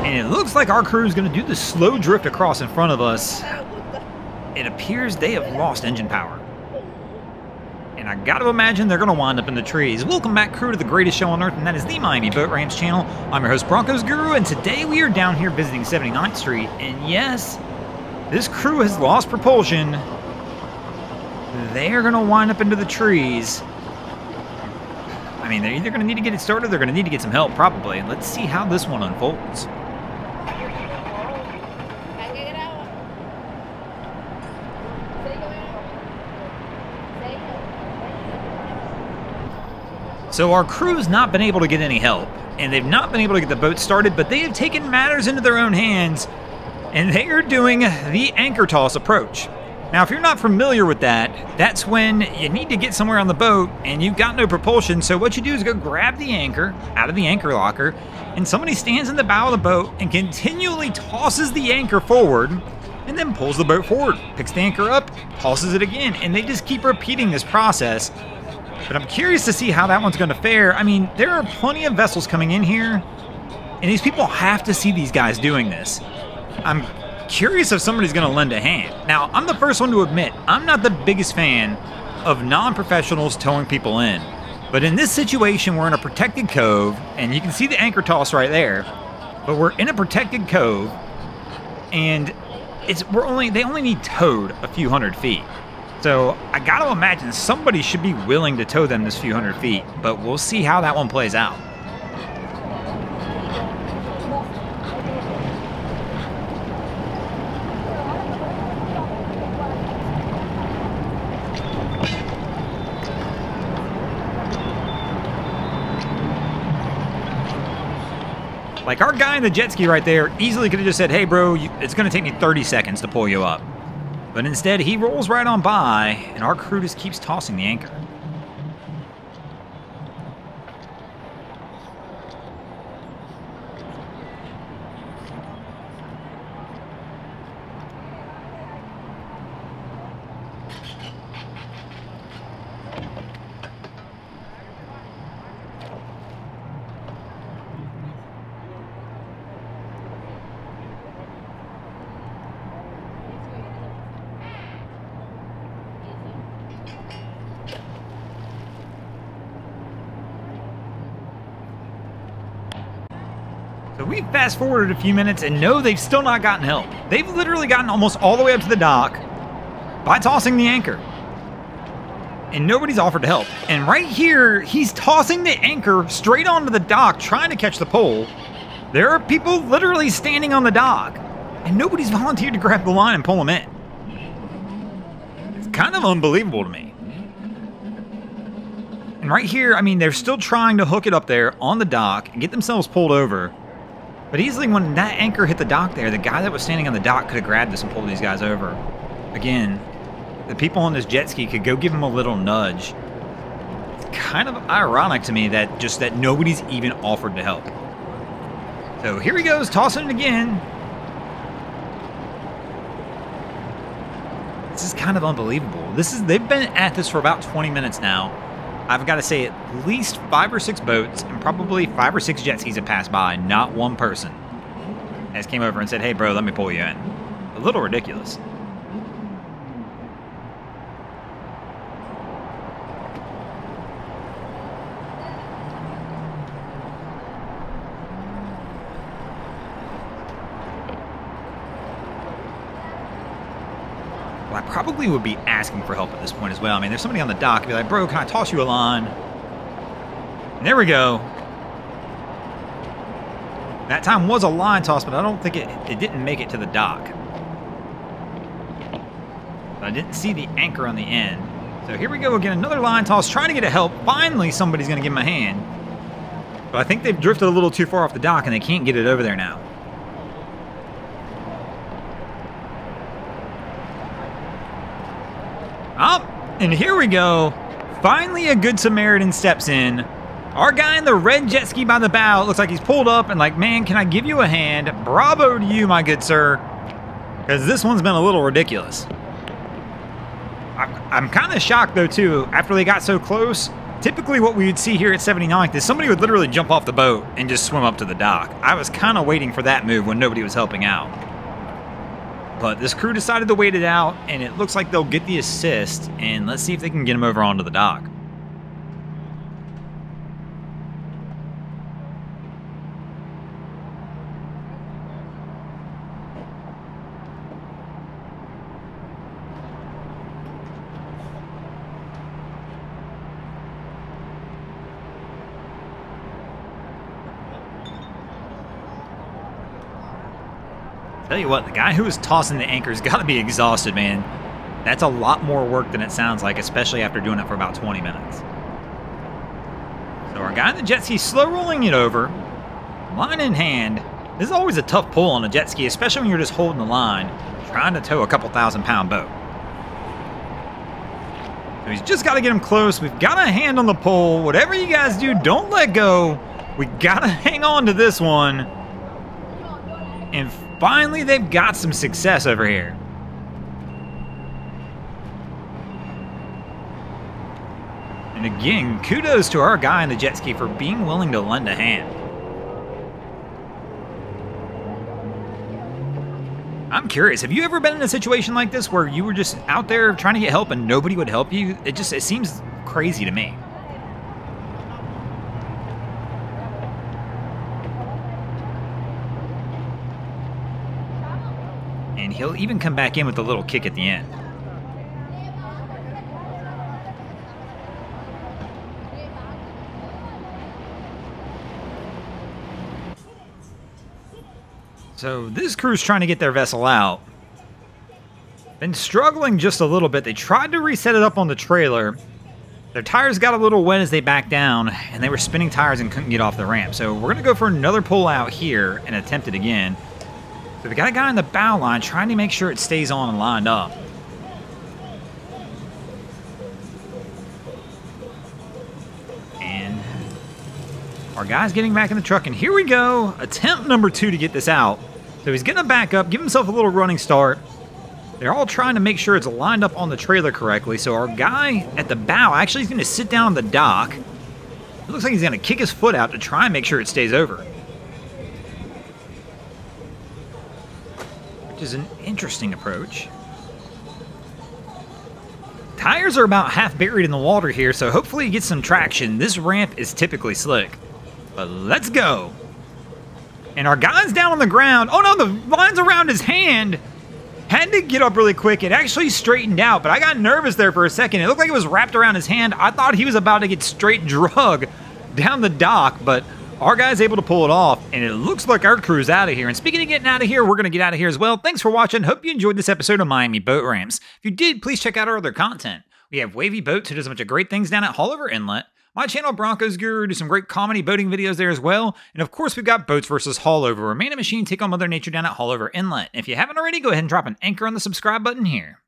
And it looks like our crew is going to do the slow drift across in front of us. It appears they have lost engine power. And I got to imagine they're going to wind up in the trees. Welcome back, crew, to the greatest show on earth, and that is the Miami Boat Ramps channel. I'm your host, Broncos Guru, and today we are down here visiting 79th Street. And yes, this crew has lost propulsion. They are going to wind up into the trees. I mean, they're either going to need to get it started or they're going to need to get some help, probably. Let's see how this one unfolds. So our crew's not been able to get any help, and they've not been able to get the boat started, but they have taken matters into their own hands, and they are doing the anchor toss approach. Now, if you're not familiar with that, that's when you need to get somewhere on the boat, and you've got no propulsion, so what you do is go grab the anchor out of the anchor locker, and somebody stands in the bow of the boat and continually tosses the anchor forward, and then pulls the boat forward, picks the anchor up, tosses it again, and they just keep repeating this process. But I'm curious to see how that one's going to fare. I mean, there are plenty of vessels coming in here, and these people have to see these guys doing this. I'm curious if somebody's going to lend a hand. Now, I'm the first one to admit, I'm not the biggest fan of non-professionals towing people in. But in this situation, we're in a protected cove, and you can see the anchor toss right there. But we're in a protected cove, and they only need towed a few hundred feet. So I got to imagine somebody should be willing to tow them this few hundred feet, but we'll see how that one plays out. Like our guy in the jet ski right there easily could have just said, hey bro, it's going to take me 30 seconds to pull you up. But instead, he rolls right on by, and our crew just keeps tossing the anchor. So we fast forwarded a few minutes, and no, they've still not gotten help. They've literally gotten almost all the way up to the dock by tossing the anchor. And nobody's offered to help. And right here, he's tossing the anchor straight onto the dock, trying to catch the pole. There are people literally standing on the dock, and nobody's volunteered to grab the line and pull them in. It's kind of unbelievable to me. And right here, I mean, they're still trying to hook it up there on the dock and get themselves pulled over. But easily when that anchor hit the dock there, the guy that was standing on the dock could have grabbed this and pulled these guys over. Again, the people on this jet ski could go give him a little nudge. It's kind of ironic to me that nobody's even offered to help. So here he goes, tossing it again. This is kind of unbelievable. They've been at this for about 20 minutes now. I've got to say at least 5 or 6 boats and probably 5 or 6 jet skis have passed by. Not one person has came over and said, hey bro, let me pull you in. A little ridiculous. I probably would be asking for help at this point as well. I mean, there's somebody on the dock. I'd be like, bro, can I toss you a line? And there we go. That time was a line toss, but I don't think it didn't make it to the dock. But I didn't see the anchor on the end. So here we go again, another line toss, trying to get a help. Finally, somebody's going to give him a hand. But I think they've drifted a little too far off the dock, and they can't get it over there now. Oh, and here we go. Finally, a good Samaritan steps in. Our guy in the red jet ski by the bow, it looks like he's pulled up and like, man, can I give you a hand? Bravo to you, my good sir. Because this one's been a little ridiculous. I'm kind of shocked, though, too. After they got so close, Typically what we would see here at 79th is somebody would literally jump off the boat and just swim up to the dock. I was kind of waiting for that move when nobody was helping out. But this crew decided to wait it out, and it looks like they'll get the assist, and let's see if they can get him over onto the dock. Tell you what, the guy who was tossing the anchor's got to be exhausted, man. That's a lot more work than it sounds like, especially after doing it for about 20 minutes. So our guy in the jet ski slow rolling it over, line in hand. This is always a tough pull on a jet ski, especially when you're just holding the line, trying to tow a couple thousand-pound boat. So he's just got to get him close. We've got a hand on the pole. Whatever you guys do, don't let go. We got to hang on to this one. And finally, they've got some success over here. And again, kudos to our guy in the jet ski for being willing to lend a hand. I'm curious, have you ever been in a situation like this where you were just out there trying to get help and nobody would help you? It seems crazy to me. And he'll even come back in with a little kick at the end. So this crew's trying to get their vessel out. Been struggling just a little bit. They tried to reset it up on the trailer. Their tires got a little wet as they backed down, and they were spinning tires and couldn't get off the ramp. So we're going to go for another pull out here and attempt it again. So we got a guy in the bow line trying to make sure it stays on and lined up. And our guy's getting back in the truck, and here we go. Attempt number 2 to get this out. So he's getting to back up, give himself a little running start. They're all trying to make sure it's lined up on the trailer correctly. So our guy at the bow actually is going to sit down on the dock. It looks like he's going to kick his foot out to try and make sure it stays over. Which is an interesting approach. Tires are about half buried in the water here, so hopefully he gets some traction. This ramp is typically slick. But let's go. And our guy's down on the ground. Oh no, the line's around his hand. Had to get up really quick. It actually straightened out, but I got nervous there for a second. It looked like it was wrapped around his hand. I thought he was about to get straight drug down the dock, but our guy's able to pull it off, and it looks like our crew's out of here. And speaking of getting out of here, we're going to get out of here as well. Thanks for watching. Hope you enjoyed this episode of Miami Boat Ramps. If you did, please check out our other content. We have Wavy Boats, who does a bunch of great things down at Haulover Inlet. My channel, Broncos Guru, do some great comedy boating videos there as well. And of course, we've got Boats vs. Haulover, where man and machine take on Mother Nature down at Haulover Inlet. If you haven't already, go ahead and drop an anchor on the subscribe button here.